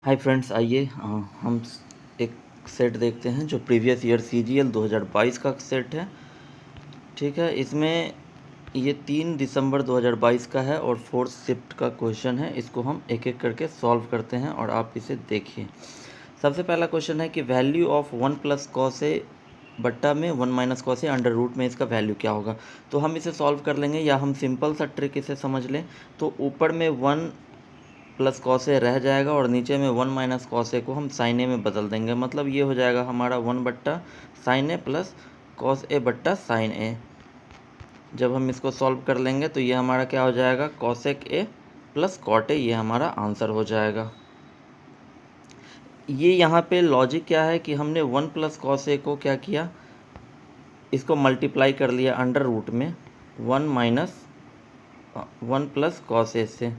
Hi friends, आइए हम एक सेट देखते हैं जो प्रीवियस ईयर CGL 2022 का सेट है। ठीक है, इसमें ये 3 दिसंबर 2022 का है और 4th शिफ्ट का क्वेश्चन है। इसको हम एक एक करके सॉल्व करते हैं और आप इसे देखिए। सबसे पहला क्वेश्चन है कि value of 1 plus cos A बट्टा में 1 minus cos A under root में इसका वैल्यू क्या होगा। तो हम इसे सॉल्व कर लेंगे या हम सिंपल सा ट्रिक इसे समझ लें। तो ऊपर में 1 प्लस कॉस ए रह जाएगा और नीचे में 1 माइनस कॉस ए को हम साइन ए में बदल देंगे। मतलब ये हो जाएगा हमारा 1 बट्टा sign A plus cos A बट्टा साइन ए। जब हम इसको सॉल्व कर लेंगे तो ये हमारा क्या हो जाएगा, cosec A plus cot A, ये हमारा आंसर हो जाएगा। ये यहाँ पे लॉजिक क्या है कि हमने 1 प्लस कॉस ए को क्या किया, इसको मल्टीप्लाई कर लिया अंडर रूट में 1 प्लस कॉस ए से।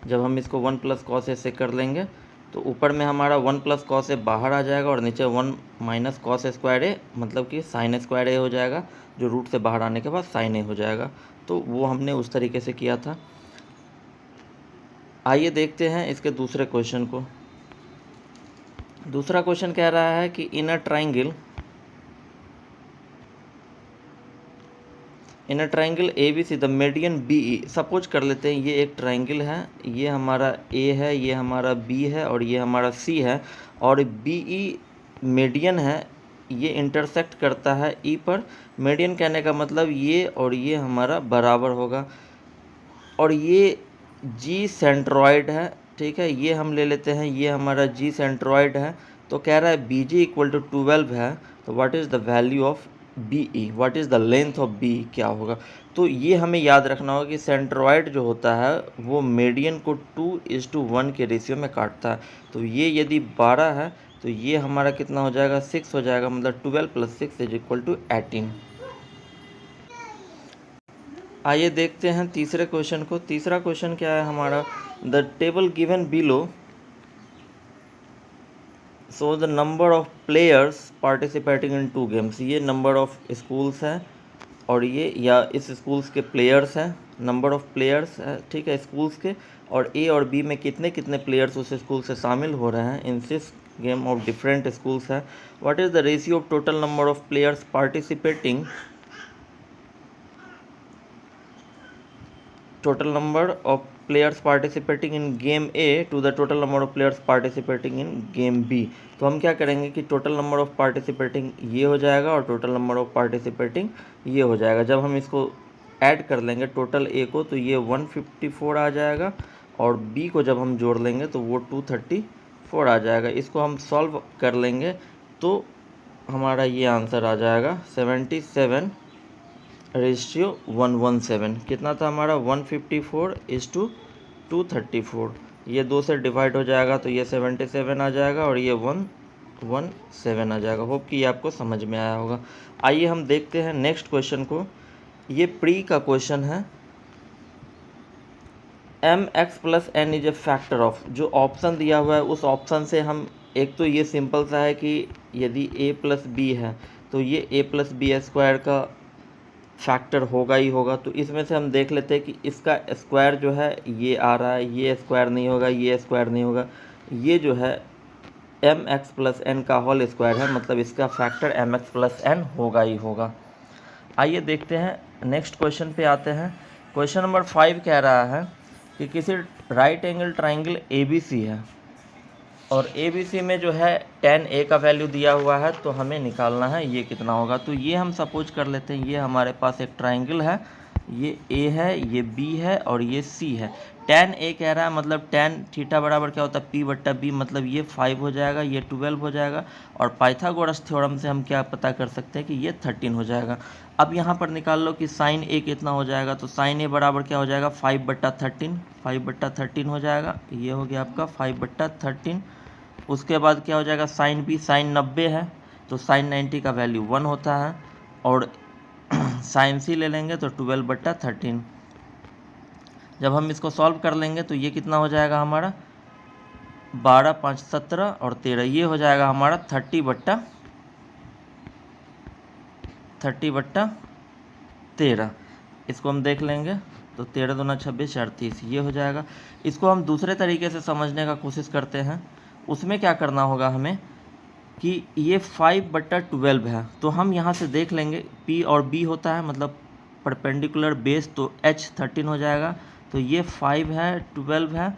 जब हम इसको 1 प्लस कॉस ए से कर लेंगे तो ऊपर में हमारा 1 प्लस कॉस ए बाहर आ जाएगा और नीचे 1 माइनस कॉस स्क्वायर ए, मतलब कि साइन स्क्वायर ए हो जाएगा, जो रूट से बाहर आने के बाद साइन ए हो जाएगा। तो वो हमने उस तरीके से किया था। आइए देखते हैं इसके दूसरे क्वेश्चन को। दूसरा क्वेश्चन कह रहा है कि in a triangle ABC the median BE, suppose कर लेते हैं ये एक ट्राइंगल है, ये हमारा A है, ये हमारा B है और ये हमारा C है, और BE मीडियन है, ये इंटरसेक्ट करता है E पर। मीडियन कहने का मतलब ये और ये हमारा बराबर होगा, और ये G सेंट्रॉइड है। ठीक है, ये हम ले लेते हैं, ये हमारा G सेंट्रॉइड है। तो कह रहा है BG इक्वल टू 12 है, तो what is the value of BE, what is the length of BE क्या होगा। तो ये हमें याद रखना होगा कि सेंट्रॉइड जो होता है वो मीडियन को 2:1 के रेशियो में काटता है। तो ये यदि 12 है तो ये हमारा कितना हो जाएगा, 6 हो जाएगा, मतलब 12 + 6 इज इक्वल टू 18। आइए देखते हैं तीसरे क्वेश्चन को। तीसरा क्वेश्चन क्या है हमारा, the table given below so the number of players participating in 2 games. ये नंबर ऑफ स्कूल्स है और ये या इस स्कूल्स के प्लेयर्स हैं, नंबर ऑफ प्लेयर्स है, ठीक है, स्कूल्स के, और A और B में कितने कितने प्लेयर्स उस स्कूल से शामिल हो रहे हैं इन 6 गेम ऑफ डिफरेंट स्कूल्स है। What is the ratio of total number of players participating, total number of players participating in game A to the total number of players participating in game B। तो हम क्या करेंगे कि total number of participating ये हो जाएगा और total number of participating ये हो जाएगा। जब हम इसको ऐड कर लेंगे टोटल A को तो ये 154 आ जाएगा, और B को जब हम जोड़ लेंगे तो वो 234 आ जाएगा। इसको हम सॉल्व कर लेंगे तो हमारा ये आंसर आ जाएगा 77:117। कितना था हमारा, 154:234। ये 2 से डिवाइड हो जाएगा तो ये 77 आ जाएगा और ये 117 आ जाएगा। होप कि ये आपको समझ में आया होगा। आइए हम देखते हैं नेक्स्ट क्वेश्चन को। ये प्री का क्वेश्चन है। mx + n is a factor of, जो ऑप्शन दिया हुआ है उस ऑप्शन से हम, एक तो ये सिंपल सा है कि यदि a + b है तो ये a + b² का फैक्टर होगा ही होगा। तो इसमें से हम देख लेते हैं कि इसका स्क्वायर जो है ये आ रहा है, ये स्क्वायर नहीं होगा, ये स्क्वायर नहीं होगा, ये जो है mx + n का होल स्क्वायर है, मतलब इसका फैक्टर mx + n होगा ही होगा। आइए देखते हैं नेक्स्ट क्वेश्चन पे आते हैं। क्वेश्चन नंबर 5 कह रहा है कि किसी राइट एंगल ट्राइंगल ABC है और ABC में जो है tan A का वैल्यू दिया हुआ है, तो हमें निकालना है ये कितना होगा। तो ये हम सपोज कर लेते हैं, ये हमारे पास एक ट्राइंगल है, ये A है, ये B है और ये C है। tan A कह रहा है, मतलब tan थीटा बराबर क्या होता है, P/B, मतलब ये 5 हो जाएगा, ये 12 हो जाएगा, और पाइथागोरस थ्योरम से हम क्या पता कर सकते हैं कि ये 13 हो जाएगा। अब यहाँ पर निकाल लो कि sin A कितना हो जाएगा। तो sin A बराबर क्या हो जाएगा, 5/13, 5/13 हो जाएगा। ये हो गया आपका 5/13। उसके बाद क्या हो जाएगा, साइन B, साइन 90 है तो साइन 90 का वैल्यू 1 होता है, और साइन C ले लेंगे तो 12/13। जब हम इसको सॉल्व कर लेंगे तो ये कितना हो जाएगा हमारा, 12, 5, 17 और 13, ये हो जाएगा हमारा 30/13। इसको हम देख लेंगे तो 13 दूना 26, 38, ये हो जाएगा। इसको हम दूसरे तरीके से समझने का कोशिश करते हैं। उसमें क्या करना होगा हमें कि ये 5/12 है, तो हम यहाँ से देख लेंगे P और B होता है मतलब परपेंडिकुलर बेस, तो H 13 हो जाएगा। तो ये 5 है, 12 है,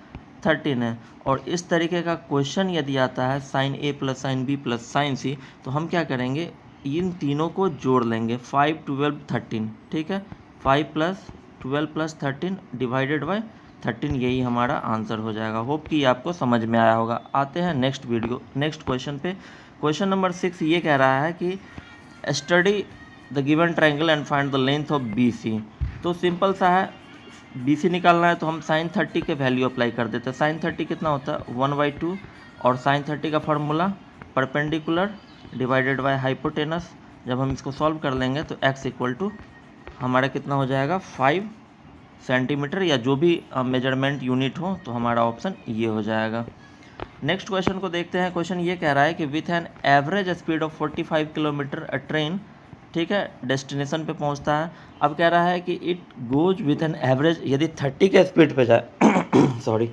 13 है। और इस तरीके का क्वेश्चन यदि आता है sine A plus sine B plus sine C, तो हम क्या करेंगे, इन तीनों को जोड़ लेंगे, 5, 12, 13, ठीक है। 5 + 12 + 13 डिवाइडेड बाय 13, यही हमारा आंसर हो जाएगा। होप कि आपको समझ में आया होगा। आते हैं नेक्स्ट क्वेश्चन पे। क्वेश्चन नंबर 6 ये कह रहा है कि study the given triangle and find the length of BC। तो सिंपल सा है, BC निकालना है तो हम साइन 30 के वैल्यू अप्लाई कर देते हैं। साइन 30 कितना होता है, 1/2, और साइन 30 का formula perpendicular divided by hypotenuse. जब हम इसको सॉल्व कर लेंगे तो x = हमारा कितना हो जाएगा, 5 सेंटीमीटर, या जो भी मेजरमेंट यूनिट हो, तो हमारा ऑप्शन ये हो जाएगा। नेक्स्ट क्वेश्चन को देखते हैं। क्वेश्चन ये कह रहा है कि with an average speed of 45 kilometre a train, ठीक है, डेस्टिनेशन पे पहुंचता है। अब कह रहा है कि it goes with an average, यदि 30 के स्पीड पे जाए सॉरी,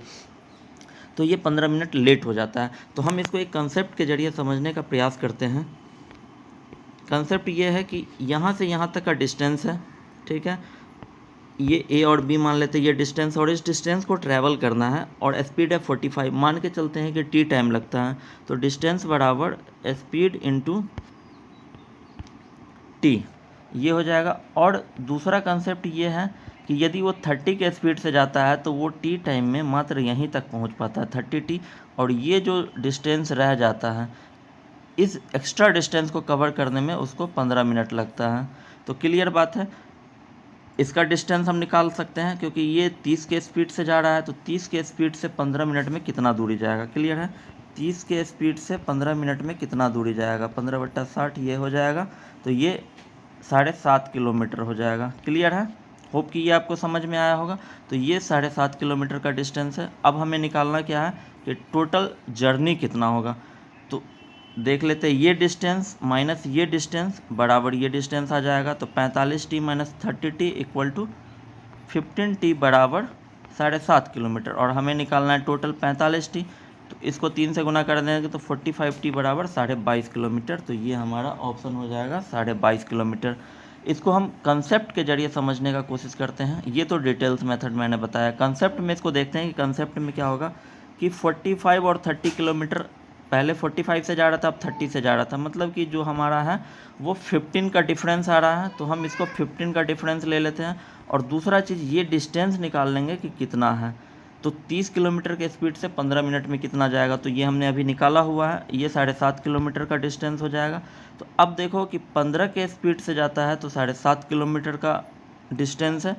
तो ये 15 मिनट लेट हो जाता है। तो हम इसको एक कंसेप्ट के जरिए समझने का प्रयास करते हैं। कंसेप्ट ये है कि यहाँ से यहाँ तक का डिस्टेंस है, ठीक है, ये A और B मान लेते हैं ये डिस्टेंस, और इस डिस्टेंस को ट्रैवल करना है, और स्पीड है 45, मान के चलते हैं कि T टाइम लगता है। तो डिस्टेंस बराबर स्पीड इंटू T, ये हो जाएगा। और दूसरा कंसेप्ट ये है कि यदि वो 30 के स्पीड से जाता है तो वो T टाइम में मात्र यहीं तक पहुंच पाता है, 30T, और ये जो डिस्टेंस रह जाता है, इस एक्स्ट्रा डिस्टेंस को कवर करने में उसको 15 मिनट लगता है। तो क्लियर बात है, इसका डिस्टेंस हम निकाल सकते हैं, क्योंकि ये 30 के स्पीड से जा रहा है, तो 30 के स्पीड से 15 मिनट में कितना दूरी जाएगा, क्लियर है। 30 के स्पीड से 15 मिनट में कितना दूरी जाएगा, 15/60 ये हो जाएगा, तो ये 7.5 किलोमीटर हो जाएगा, क्लियर है। होप कि ये आपको समझ में आया होगा। तो ये 7.5 किलोमीटर का डिस्टेंस है। अब हमें निकालना क्या है कि टोटल जर्नी कितना होगा। तो देख लेते हैं, ये डिस्टेंस माइनस ये डिस्टेंस बराबर ये डिस्टेंस आ जाएगा। तो 45T - 30T = 15T बराबर 7.5 किलोमीटर, और हमें निकालना है टोटल 45T। तो इसको 3 से गुना कर देंगे तो 45T बराबर 22.5 किलोमीटर। तो ये हमारा ऑप्शन हो जाएगा 22.5 किलोमीटर। इसको हम कंसेप्ट के जरिए समझने का कोशिश करते हैं। ये तो डिटेल्स मेथड मैंने बताया। कंसेप्ट में इसको देखते हैं कि कंसेप्ट में क्या होगा कि 45 और 30 किलोमीटर, पहले 45 से जा रहा था, अब 30 से जा रहा था, मतलब कि जो हमारा है वो 15 का डिफरेंस आ रहा है। तो हम इसको 15 का डिफरेंस ले लेते हैं, और दूसरा चीज़ ये डिस्टेंस निकाल लेंगे कि कितना है। तो 30 किलोमीटर के स्पीड से 15 मिनट में कितना जाएगा, तो ये हमने अभी निकाला हुआ है, ये 7.5 किलोमीटर का डिस्टेंस हो जाएगा। तो अब देखो कि 15 के स्पीड से जाता है तो 7.5 किलोमीटर का डिस्टेंस है,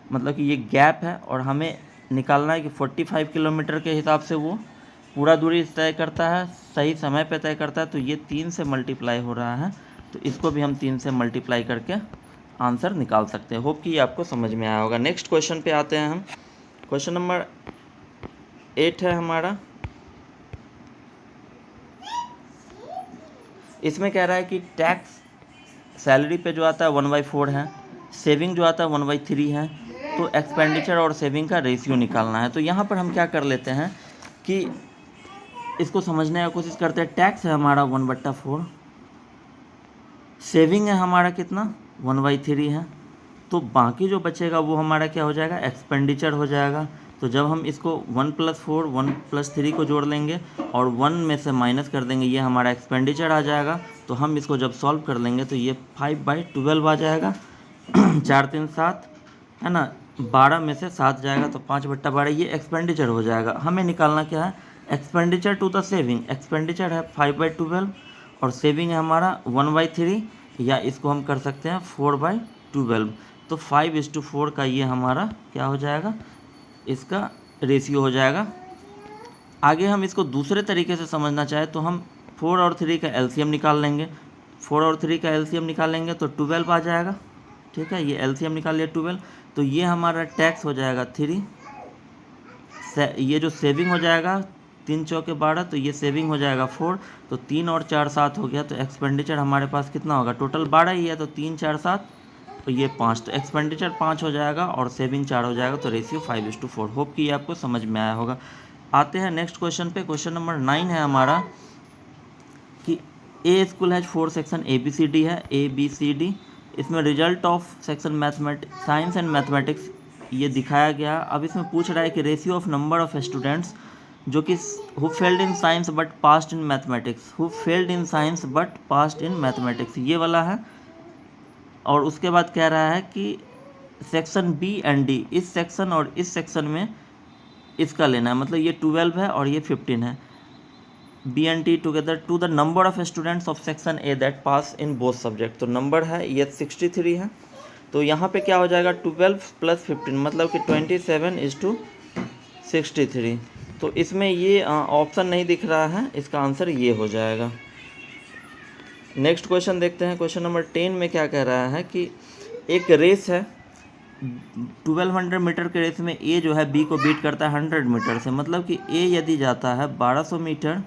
मतलब कि ये गैप है, और हमें निकालना है कि 45 किलोमीटर के हिसाब से वो पूरा दूरी तय करता है, सही समय पे तय करता है। तो ये 3 से मल्टीप्लाई हो रहा है, तो इसको भी हम 3 से मल्टीप्लाई करके आंसर निकाल सकते हैं। होप कि ये आपको समझ में आया होगा। नेक्स्ट क्वेश्चन पे आते हैं हम। क्वेश्चन नंबर 8 है हमारा। इसमें कह रहा है कि टैक्स सैलरी पे जो आता है 1/4 है, सेविंग जो आता है 1/3 है, तो एक्सपेंडिचर और सेविंग का रेशियो निकालना है। तो यहाँ पर हम क्या कर लेते हैं कि इसको समझने का कोशिश करते हैं। टैक्स है हमारा 1/4, सेविंग है हमारा कितना 1/3 है, तो बाकी जो बचेगा वो हमारा क्या हो जाएगा, एक्सपेंडिचर हो जाएगा। तो जब हम इसको 1 + 4 1 + 3 को जोड़ लेंगे और 1 में से माइनस कर देंगे, ये हमारा एक्सपेंडिचर आ जाएगा। तो हम इसको जब सॉल्व कर लेंगे तो ये 5/12 आ जाएगा 4 3 7 है ना, 12 में से 7 जाएगा तो 5/12, ये एक्सपेंडिचर हो जाएगा। हमें निकालना क्या है, expenditure to the saving. Expenditure है 5/12 और सेविंग है हमारा 1/3, या इसको हम कर सकते हैं 4/12। तो 5:4 का ये हमारा क्या हो जाएगा, इसका रेशियो हो जाएगा। आगे हम इसको दूसरे तरीके से समझना चाहे तो हम 4 और 3 का एलसीएम निकाल लेंगे। 4 और 3 का एलसीएम निकालेंगे तो 12 आ जाएगा, ठीक है। ये एलसीएम निकाल लिया 12, तो ये हमारा टैक्स हो जाएगा 3, ये जो सेविंग हो जाएगा 3 चौके 12, तो ये सेविंग हो जाएगा 4, तो 3 और 4 7 हो गया। तो एक्सपेंडिचर हमारे पास कितना होगा, टोटल 12 ही है, तो 3 4 7, तो ये 5, तो एक्सपेंडिचर 5 हो जाएगा और सेविंग 4 हो जाएगा। तो रेशियो 5:4। होप कि ये आपको समझ में आया होगा। आते हैं नेक्स्ट क्वेश्चन पे। क्वेश्चन नंबर 9 है हमारा कि ए स्कूल हैज 4 सेक्शन ABCD है, ABCD। इसमें result of section mathematics, science and mathematics ये दिखाया गया। अब इसमें पूछ रहा है कि ratio of number of students जो कि who failed in science but passed in mathematics, who failed in science but passed in mathematics, ये वाला है। और उसके बाद कह रहा है कि सेक्शन B एंड D, इस सेक्शन और इस सेक्शन में इसका लेना है, मतलब ये 12 है और ये 15 है। B and T together to the number of students of section A that pass in both subject. तो नंबर है ये 63 है। तो यहाँ पे क्या हो जाएगा 12 + 15 मतलब कि 27:63। तो इसमें ये ऑप्शन नहीं दिख रहा है, इसका आंसर ये हो जाएगा। नेक्स्ट क्वेश्चन देखते हैं। क्वेश्चन नंबर 10 में क्या कह रहा है कि एक रेस है 1200 मीटर के रेस में ए जो है बी को बीट करता है 100 मीटर से, मतलब कि ए यदि जाता है 1200 मीटर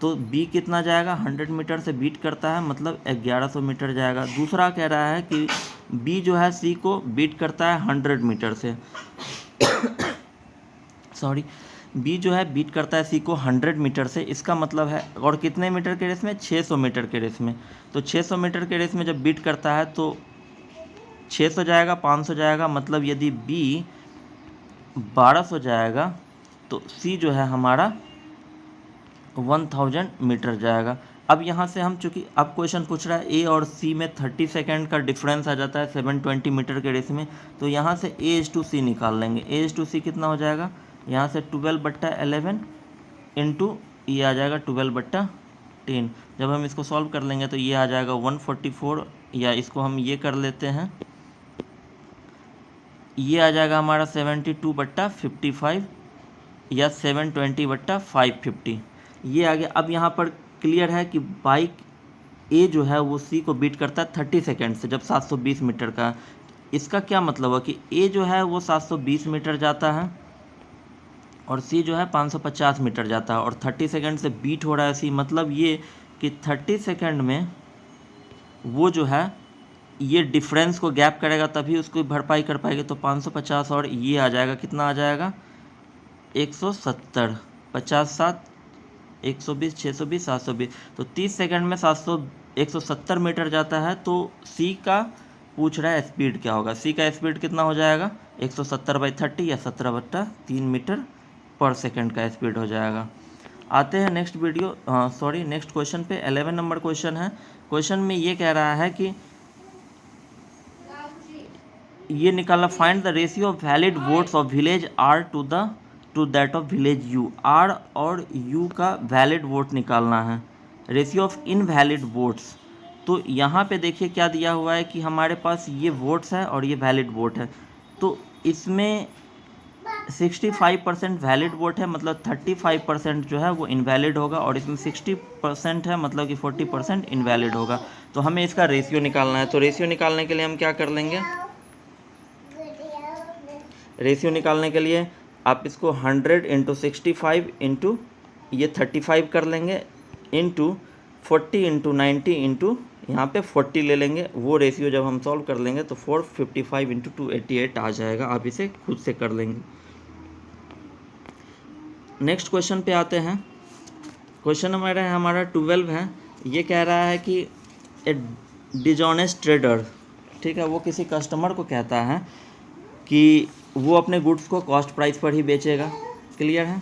तो बी कितना जाएगा 100 मीटर से बीट करता है, मतलब 1100 मीटर जाएगा। दूसरा कह रहा है कि बी जो है सी को बीट करता है 100 मीटर से सॉरी, बी जो है बीट करता है सी को 100 मीटर से, इसका मतलब है, और कितने मीटर के रेस में 600 मीटर के रेस में। तो 600 मीटर के रेस में जब बीट करता है तो 600 जाएगा 500 जाएगा, मतलब यदि बी 1200 जाएगा तो सी जो है हमारा 1000 मीटर जाएगा। अब यहाँ से हम चूँकि अब क्वेश्चन पूछ रहा है ए और सी में 30 सेकेंड का डिफरेंस आ जाता है 720 मीटर के रेस में, तो यहाँ से A/C निकाल लेंगे। A/C कितना हो जाएगा, यहाँ से 12/11 इंटू ये आ जाएगा 12/10। जब हम इसको सॉल्व कर लेंगे तो ये आ जाएगा 144, या इसको हम ये कर लेते हैं, ये आ जाएगा हमारा 72/55 या 720/550, ये आ गया। अब यहाँ पर क्लियर है कि बाइक ए जो है वो सी को बीट करता है 30 सेकेंड से, जब 720 मीटर का। इसका क्या मतलब है कि ए जो है वो 720 मीटर जाता है और सी जो है 550 मीटर जाता है, और 30 सेकेंड से बीट हो रहा है सी, मतलब ये कि 30 सेकेंड में वो जो है ये डिफरेंस को गैप करेगा तभी उसको भरपाई कर पाएगी। तो 550 और ये आ जाएगा, कितना आ जाएगा 170, 50 7 120 620 720, तो 30 सेकंड में 170 मीटर जाता है। तो सी का पूछ रहा है स्पीड क्या होगा, सी का स्पीड कितना हो जाएगा 170/30 या 17/3 मीटर पर सेकंड का स्पीड हो जाएगा। आते हैं नेक्स्ट नेक्स्ट क्वेश्चन पे। 11 नंबर क्वेश्चन है। क्वेश्चन में ये कह रहा है कि ये निकालना, find the ratio of valid votes of village R to that of village U. R और यू का वैलिड वोट निकालना है, रेशियो ऑफ इनवैलिड वोट्स। तो यहाँ पे देखिए क्या दिया हुआ है कि हमारे पास ये वोट्स है और ये वैलिड वोट है। तो इसमें 65% वैलिड वोट है, मतलब 35% जो है वो इनवैलिड होगा, और इसमें 60% है, मतलब कि 40% इनवैलिड होगा। तो हमें इसका रेशियो निकालना है। तो रेशियो निकालने के लिए हम क्या कर लेंगे, रेशियो निकालने के लिए आप इसको 100 × 65 इंटू ये 35 कर लेंगे, इंटू 40 × 90 इंटू यहाँ पे 40 ले लेंगे। वो रेशियो जब हम सॉल्व कर लेंगे तो 455 × 288 आ जाएगा। आप इसे खुद से कर लेंगे। नेक्स्ट क्वेश्चन पे आते हैं। क्वेश्चन नंबर है हमारा 12 है। ये कह रहा है कि ए डिजॉनेस्ट ट्रेडर, ठीक है, वो किसी कस्टमर को कहता है कि वो अपने गुड्स को कॉस्ट प्राइस पर ही बेचेगा। क्लियर है।